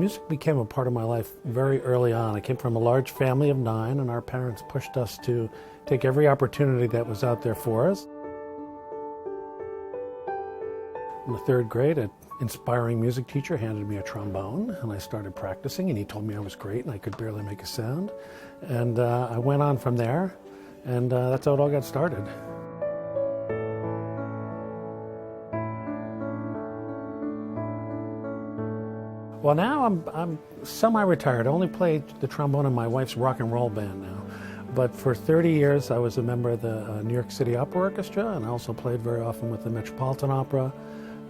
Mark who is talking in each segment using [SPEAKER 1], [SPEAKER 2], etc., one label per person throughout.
[SPEAKER 1] Music became a part of my life very early on. I came from a large family of 9, and our parents pushed us to take every opportunity that was out there for us. In the 3rd grade, an inspiring music teacher handed me a trombone, and I started practicing, and he told me I was great and I could barely make a sound. And I went on from there, and that's how it all got started. Well, now I'm semi-retired. I only play the trombone in my wife's rock and roll band now. But for 30 years, I was a member of the New York City Opera Orchestra, and I also played very often with the Metropolitan Opera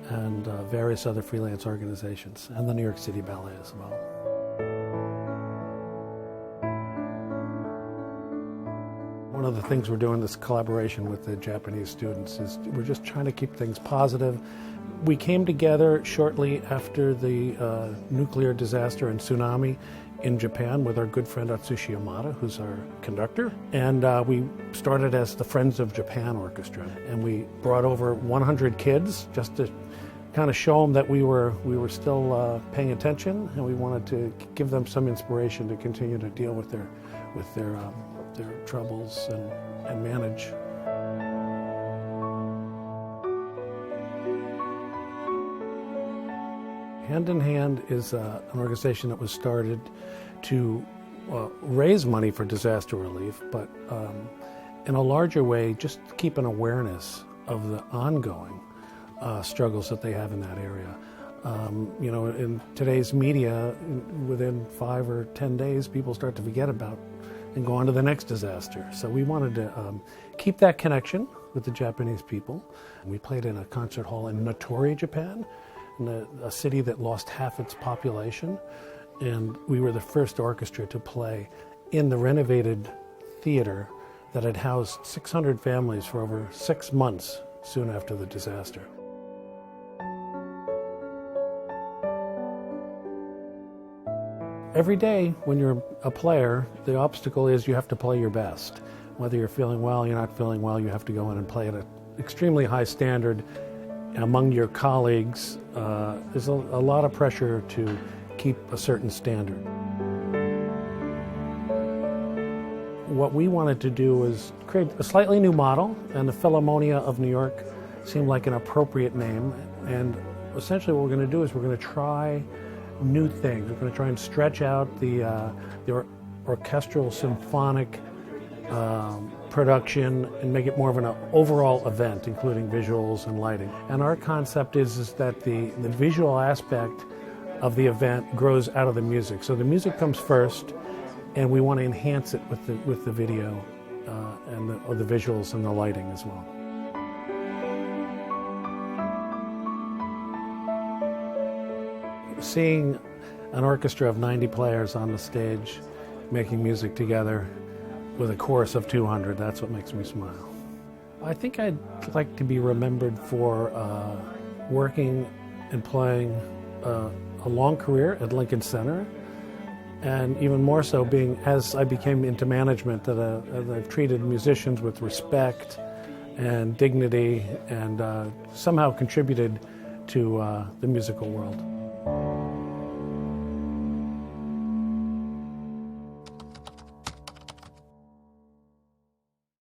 [SPEAKER 1] and various other freelance organizations, and the New York City Ballet as well. One of the things we're doing, this collaboration with the Japanese students, is we're just trying to keep things positive. We came together shortly after the nuclear disaster and tsunami in Japan with our good friend Atsushi Yamada, who's our conductor. And we started as the Friends of Japan Orchestra. And we brought over 100 kids just to kind of show them that we were still paying attention, and we wanted to give them some inspiration to continue to deal with their troubles and manage. Hand in Hand is an organization that was started to raise money for disaster relief, but in a larger way, just keep an awareness of the ongoing struggles that they have in that area. You know, in today's media, within 5 or 10 days, people start to forget about and go on to the next disaster. So we wanted to keep that connection with the Japanese people. We played in a concert hall in Notori, Japan, in a city that lost half its population. And we were the first orchestra to play in the renovated theater that had housed 600 families for over 6 months soon after the disaster. Every day when you're a player, the obstacle is you have to play your best. Whether you're feeling well, you're not feeling well, you have to go in and play at an extremely high standard. Among your colleagues, there's a lot of pressure to keep a certain standard. What we wanted to do was create a slightly new model, and the Philharmonia of New York seemed like an appropriate name. And essentially what we're going to do is we're going to try new things. We're going to try and stretch out the orchestral symphonic production and make it more of an overall event, including visuals and lighting. And our concept is that the visual aspect of the event grows out of the music. So the music comes first, and we want to enhance it with the video and the visuals and the lighting as well. Seeing an orchestra of 90 players on the stage making music together with a chorus of 200, that's what makes me smile. I think I'd like to be remembered for working and playing a long career at Lincoln Center, and even more so being, as I became into management, that I've treated musicians with respect and dignity and somehow contributed to the musical world.